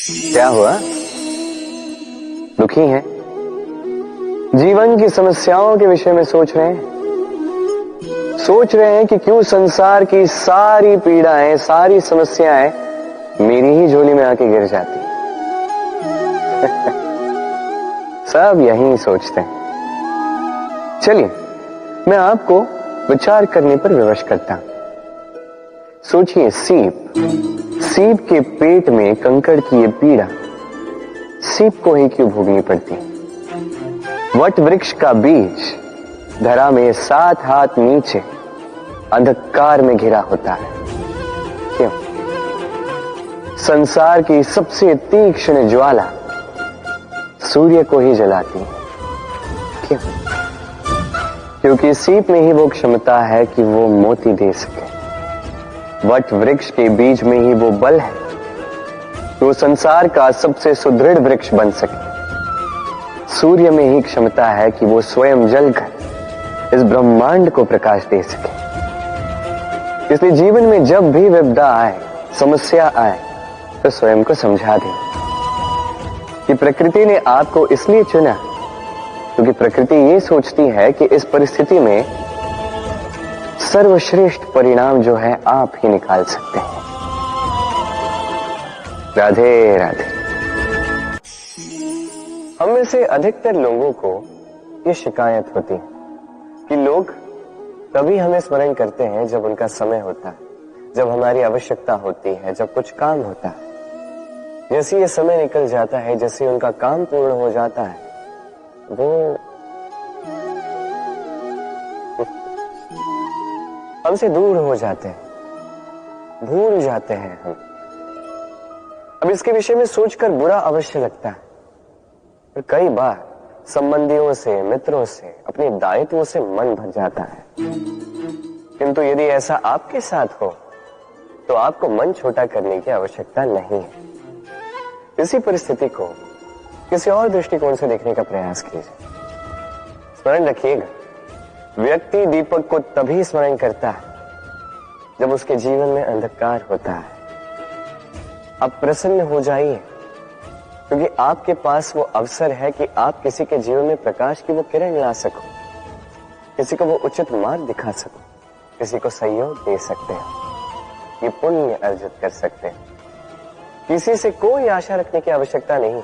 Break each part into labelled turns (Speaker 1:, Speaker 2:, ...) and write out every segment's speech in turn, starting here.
Speaker 1: क्या हुआ? दुखी हैं? जीवन की समस्याओं के विषय में सोच रहे हैं? सोच रहे हैं कि क्यों संसार की सारी पीड़ाएं, सारी समस्याएं मेरी ही झोली में आके गिर जाती सब यही सोचते हैं। चलिए मैं आपको विचार करने पर विवश करता हूं। सोचिए, सीप के पेट में कंकड़ की ये पीड़ा सीप को ही क्यों भोगनी पड़ती? वट वृक्ष का बीज धरा में 7 हाथ नीचे अंधकार में घिरा होता है, क्यों? संसार की सबसे तीक्ष्ण ज्वाला सूर्य को ही जलाती है, क्यों? क्योंकि सीप में ही वो क्षमता है कि वो मोती दे सके। वट वृक्ष के बीज में ही वो बल है कि वो संसार का सबसे सुदृढ़ वृक्ष बन सके। सूर्य में ही क्षमता है कि वो स्वयं जलकर इस ब्रह्मांड को प्रकाश दे सके। इसलिए जीवन में जब भी विपदा आए, समस्या आए, तो स्वयं को समझा दें कि प्रकृति ने आपको इसलिए चुना क्योंकि प्रकृति ये सोचती है कि इस परिस्थिति में सर्वश्रेष्ठ परिणाम जो है आप ही निकाल सकते हैं। राधे राधे। हम में से अधिकतर लोगों को ये शिकायत होती है कि लोग तभी हमें स्मरण करते हैं जब उनका समय होता है, जब हमारी आवश्यकता होती है, जब कुछ काम होता है। जैसे ये समय निकल जाता है, जैसे उनका काम पूर्ण हो जाता है, वो हमसे दूर हो जाते हैं, भूल जाते हैं हम। अब इसके विषय में सोचकर बुरा अवश्य लगता है, पर कई बार संबंधियों से, मित्रों से, अपने दायित्वों से मन भर जाता है। किंतु यदि ऐसा आपके साथ हो तो आपको मन छोटा करने की आवश्यकता नहीं है। इसी परिस्थिति को किसी और दृष्टिकोण से देखने का प्रयास कीजिए। स्मरण रखिएगा, व्यक्ति दीपक को तभी स्मरण करता है जब उसके जीवन में अंधकार होता है। आप प्रसन्न हो जाइए, क्योंकि आपके पास वो अवसर है कि आप किसी के जीवन में प्रकाश की वो किरण ला सको, किसी को वो उचित मार्ग दिखा सको, किसी को सहयोग दे सकते हैं, ये पुण्य अर्जित कर सकते हैं। किसी से कोई आशा रखने की आवश्यकता नहीं है।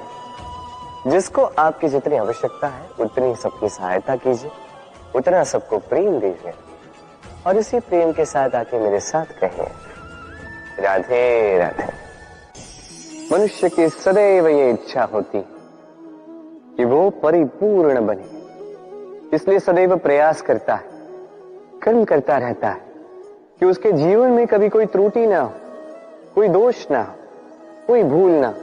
Speaker 1: जिसको आपकी जितनी आवश्यकता है उतनी सबकी सहायता कीजिए, उतना सबको प्रेम दीजिए, और इसी प्रेम के साथ आके मेरे साथ कहिए, राधे राधे। मनुष्य की सदैव ये इच्छा होती कि वो परिपूर्ण बने, इसलिए सदैव प्रयास करता है, कर्म करता रहता है कि उसके जीवन में कभी कोई त्रुटि ना हो, कोई दोष ना हो, कोई भूल ना।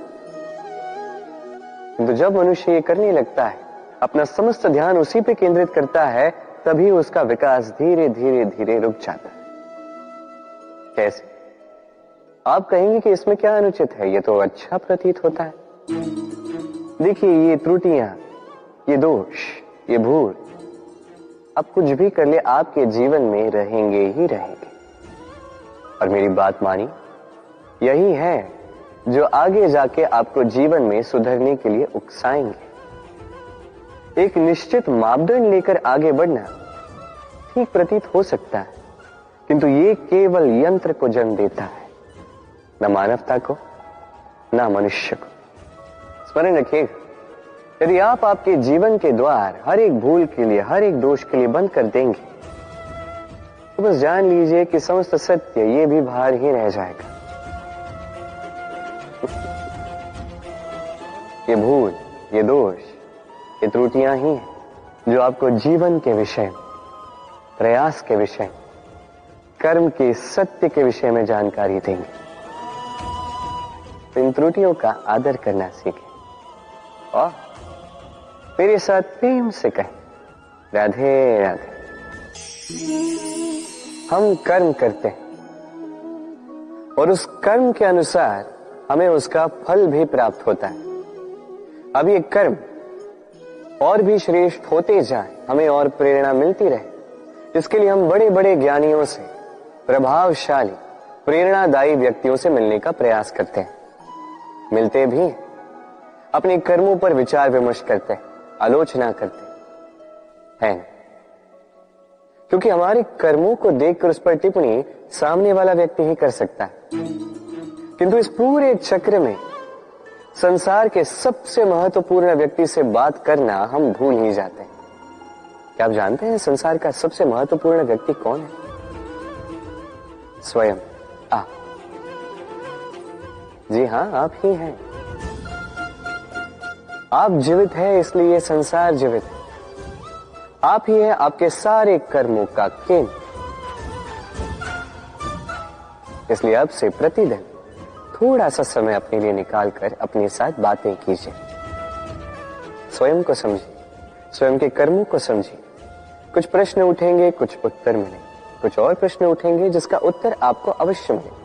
Speaker 1: तो जब मनुष्य ये करने लगता है, अपना समस्त ध्यान उसी पे केंद्रित करता है, तभी उसका विकास धीरे धीरे धीरे रुक जाता है। कैसे? आप कहेंगे कि इसमें क्या अनुचित है, ये तो अच्छा प्रतीत होता है। देखिए, ये त्रुटियां, ये दोष, ये भूल, अब कुछ भी कर ले आपके जीवन में रहेंगे ही रहेंगे। और मेरी बात मानी, यही है जो आगे जाके आपको जीवन में सुधरने के लिए उकसाएंगे। एक निश्चित मापदंड लेकर आगे बढ़ना ठीक प्रतीत हो सकता है, किंतु ये केवल यंत्र को जन्म देता है, न मानवता को, न मनुष्य को। स्मरण रखिएगा, यदि आप आपके जीवन के द्वार हर एक भूल के लिए, हर एक दोष के लिए बंद कर देंगे, तो बस जान लीजिए कि समस्त सत्य ये भी बाहर ही रह जाएगा। ये भूल, ये दोष, ये त्रुटियां ही हैं जो आपको जीवन के विषय, प्रयास के विषय, कर्म के सत्य के विषय में जानकारी देंगे। तो इन त्रुटियों का आदर करना सीखें और मेरे साथ प्रेम से कहें, राधे राधे। हम कर्म करते हैं और उस कर्म के अनुसार हमें उसका फल भी प्राप्त होता है। अब ये कर्म और भी श्रेष्ठ होते जाए, हमें और प्रेरणा मिलती रहे, इसके लिए हम बड़े बड़े ज्ञानियों से, प्रभावशाली, प्रेरणादायी व्यक्तियों से मिलने का प्रयास करते हैं। मिलते भी हैं, अपने कर्मों पर विचार विमर्श करते हैं, आलोचना करते हैं, क्योंकि हमारे कर्मों को देखकर उस पर टिप्पणी सामने वाला व्यक्ति ही कर सकता है। किंतु इस पूरे चक्र में संसार के सबसे महत्वपूर्ण व्यक्ति से बात करना हम भूल ही जाते हैं। क्या आप जानते हैं संसार का सबसे महत्वपूर्ण व्यक्ति कौन है? स्वयं आप। जी हां, आप ही हैं। आप जीवित हैं, इसलिए ये संसार जीवित है। आप ही हैं आपके सारे कर्मों का केंद्र। इसलिए अब से प्रतिदिन थोड़ा सा समय अपने लिए निकालकर अपने साथ बातें कीजिए। स्वयं को समझिए, स्वयं के कर्मों को समझिए। कुछ प्रश्न उठेंगे, कुछ उत्तर मिलेंगे, कुछ और प्रश्न उठेंगे जिसका उत्तर आपको अवश्य मिलेगा,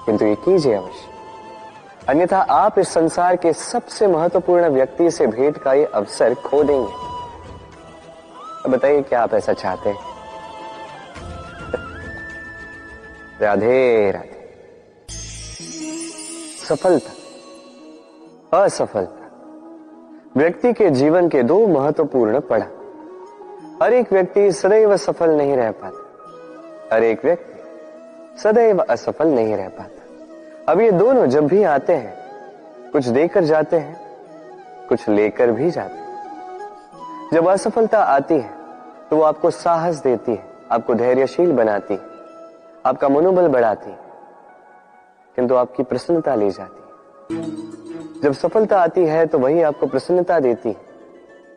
Speaker 1: किंतु ये कीजिए अवश्य, अन्यथा आप इस संसार के सबसे महत्वपूर्ण व्यक्ति से भेंट का ये अवसर खो देंगे। अब बताइए, क्या आप ऐसा चाहते हैं? राधे राधे। सफलता, असफलता व्यक्ति के जीवन के दो महत्वपूर्ण पड़ाव। हर एक व्यक्ति सदैव सफल नहीं रह पाता, हर एक व्यक्ति सदैव असफल नहीं रह पाता। अब ये दोनों जब भी आते हैं, कुछ देकर जाते हैं, कुछ लेकर भी जाते हैं। जब असफलता आती है तो वो आपको साहस देती है, आपको धैर्यशील बनाती है, आपका मनोबल बढ़ाती है, किंतु आपकी प्रसन्नता ले जाती है। जब सफलता आती है तो वही आपको प्रसन्नता देती है,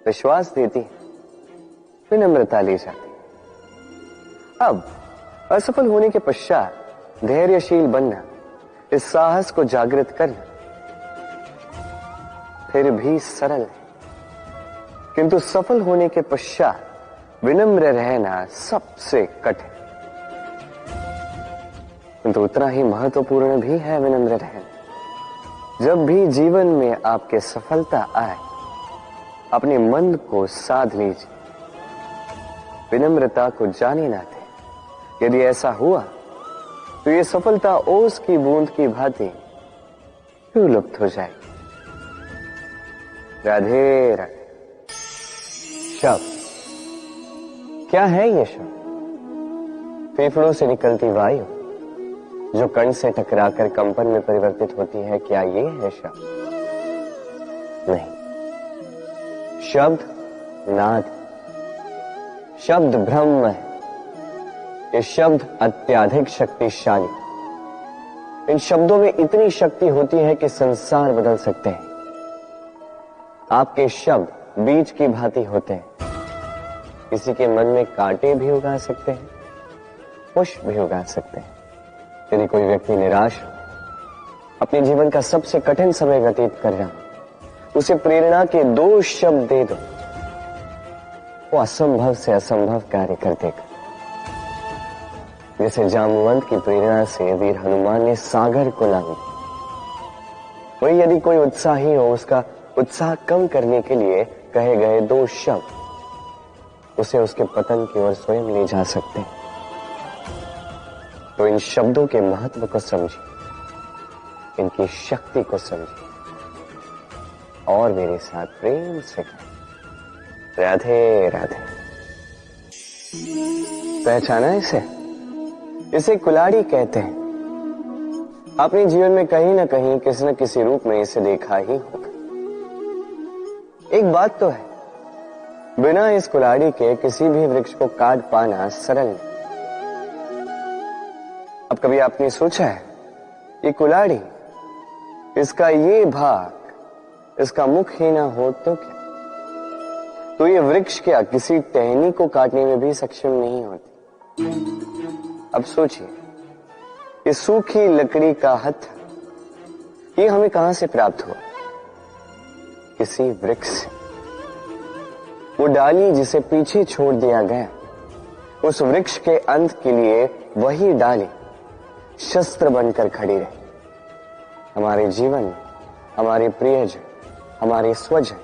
Speaker 1: विश्वास देती है, विनम्रता ले जाती है। अब असफल होने के पश्चात धैर्यशील बनना, इस साहस को जागृत करना फिर भी सरल है, किंतु सफल होने के पश्चात विनम्र रहना सबसे कठिन, किंतु उतना ही महत्वपूर्ण भी है विनम्र रहना। जब भी जीवन में आपके सफलता आए, अपने मन को साध लीजिए, विनम्रता को जाने ना दें। यदि ऐसा हुआ तो ये सफलता ओस की बूंद की भांति क्यों लुप्त हो जाएगी। राधे राधे। शब्द क्या है? ये शब्द फेफड़ों से निकलती वायु जो कण से टकराकर कंपन में परिवर्तित होती है, क्या ये है शब्द? नहीं, शब्द नाद, शब्द ब्रह्म है। ये शब्द अत्यधिक शक्तिशाली। इन शब्दों में इतनी शक्ति होती है कि संसार बदल सकते हैं। आपके शब्द बीज की भांति होते हैं, किसी के मन में कांटे भी उगा सकते हैं, पुष्प भी उगा सकते हैं। यदि कोई व्यक्ति निराश हो, अपने जीवन का सबसे कठिन समय व्यतीत कर रहा हो, उसे प्रेरणा के दो शब्द दे दो, वो असंभव से असंभव कार्य कर देगा। जैसे जामवंत की प्रेरणा से वीर हनुमान ने सागर को लांघा, वही यदि कोई उत्साही हो, उसका उत्साह कम करने के लिए कहे गए दो शब्द उसे उसके पतन की ओर स्वयं ले जा सकते हैं। तो इन शब्दों के महत्व को समझिए, इनकी शक्ति को समझिए और मेरे साथ प्रेम से कहें राधे राधे। पहचाना इसे? इसे कुल्हाड़ी कहते हैं। अपने जीवन में कहीं ना कहीं किसी न किसी रूप में इसे देखा ही होगा। एक बात तो है, बिना इस कुल्हाड़ी के किसी भी वृक्ष को काट पाना सरल नहीं। अब कभी आपने सोचा है, ये कुल्हाड़ी, इसका ये भाग, इसका मुख ही ना हो तो क्या? तो ये वृक्ष क्या किसी टहनी को काटने में भी सक्षम नहीं होती। अब सोचिए, ये सूखी लकड़ी का हत्था, ये हमें कहां से प्राप्त हुआ? किसी वृक्ष से। वो डाली जिसे पीछे छोड़ दिया गया, उस वृक्ष के अंत के लिए वही डाली शस्त्र बनकर खड़ी रही। हमारे जीवन में हमारे प्रियजन, हमारे स्वजन,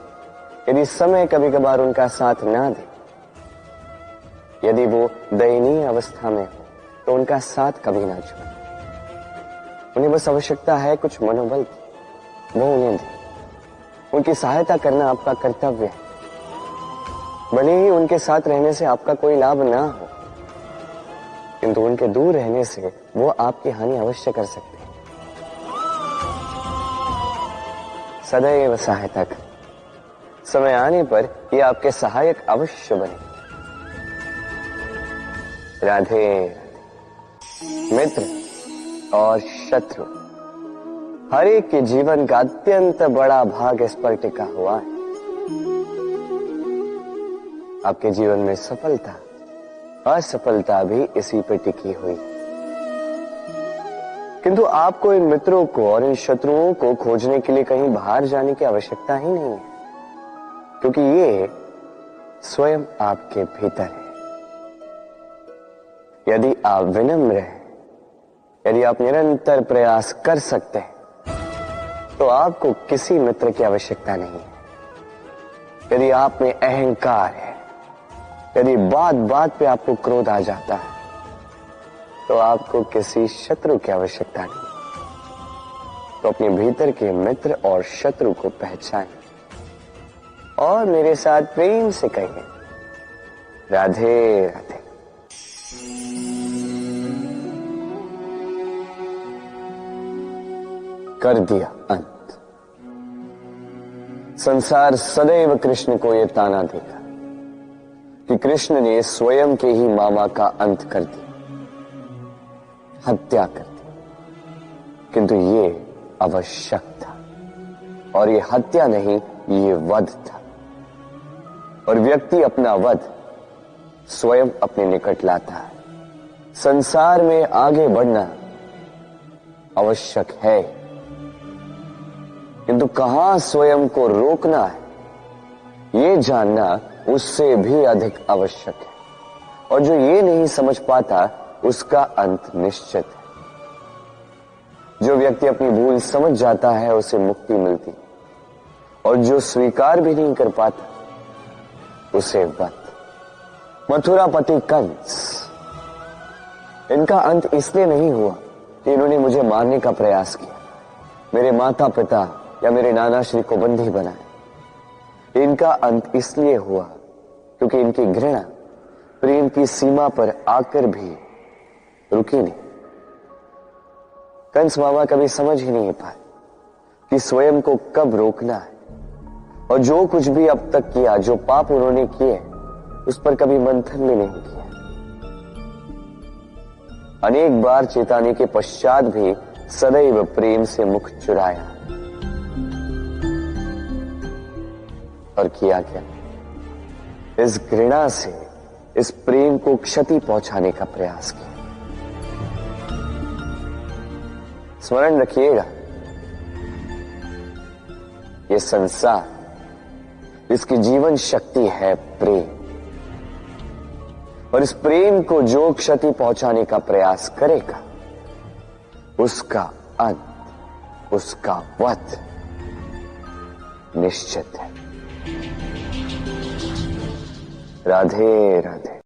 Speaker 1: यदि समय कभी कभार उनका साथ ना दे, यदि वो दयनीय अवस्था में हो, तो उनका साथ कभी ना छोड़े। उन्हें बस आवश्यकता है कुछ मनोबल की, वो उन्हें दे। उनकी सहायता करना आपका कर्तव्य है, भले ही उनके साथ रहने से आपका कोई लाभ ना हो, किंतु उनके दूर रहने से वो आपकी हानि अवश्य कर सकते हैं। सदैव सहायता कर, समय आने पर ये आपके सहायक अवश्य बने। राधे राधे। मित्र और शत्रु, हर एक के जीवन का अत्यंत बड़ा भाग इस पर टिका हुआ है। आपके जीवन में सफलता असफलता भी इसी पर टिकी हुई, किंतु आपको इन मित्रों को और इन शत्रुओं को खोजने के लिए कहीं बाहर जाने की आवश्यकता ही नहीं है, क्योंकि ये स्वयं आपके भीतर है। यदि आप विनम्र हैं, यदि आप निरंतर प्रयास कर सकते हैं, तो आपको किसी मित्र की आवश्यकता नहीं है। यदि आप में अहंकार है, यदि बात बात पे आपको क्रोध आ जाता है, तो आपको किसी शत्रु की आवश्यकता नहीं। तो अपने भीतर के मित्र और शत्रु को पहचानें और मेरे साथ प्रेम से कहिए, राधे राधे। कर दिया अंत। संसार सदैव कृष्ण को यह ताना देगा कि कृष्ण ने स्वयं के ही मामा का अंत कर दिया, हत्या कर दी, किंतु ये आवश्यक था, और ये हत्या नहीं, ये वध था। और व्यक्ति अपना वध स्वयं अपने निकट लाता है। संसार में आगे बढ़ना आवश्यक है, किंतु कहां स्वयं को रोकना है, ये जानना उससे भी अधिक आवश्यक है। और जो ये नहीं समझ पाता, उसका अंत निश्चित है। जो व्यक्ति अपनी भूल समझ जाता है, उसे मुक्ति मिलती, और जो स्वीकार भी नहीं कर पाता, उसे वध। मथुरापति कंस, इनका अंत इसलिए नहीं हुआ कि इन्होंने मुझे मारने का प्रयास किया, मेरे माता पिता या मेरे नाना श्री को बंदी बनाए। इनका अंत इसलिए हुआ क्योंकि इनकी घृणा प्रेम की सीमा पर आकर भी रुकी नहीं। कंस मामा कभी समझ ही नहीं पाए कि स्वयं को कब रोकना है, और जो कुछ भी अब तक किया, जो पाप उन्होंने किए, उस पर कभी मंथन भी नहीं किया। अनेक बार चेताने के पश्चात भी सदैव प्रेम से मुख चुराया, और किया क्या? इस घृणा से इस प्रेम को क्षति पहुंचाने का प्रयास किया। स्मरण रखिएगा, ये संसार, इसकी जीवन शक्ति है प्रेम, और इस प्रेम को जो क्षति पहुंचाने का प्रयास करेगा, उसका अंत, उसका वध निश्चित है। राधे राधे।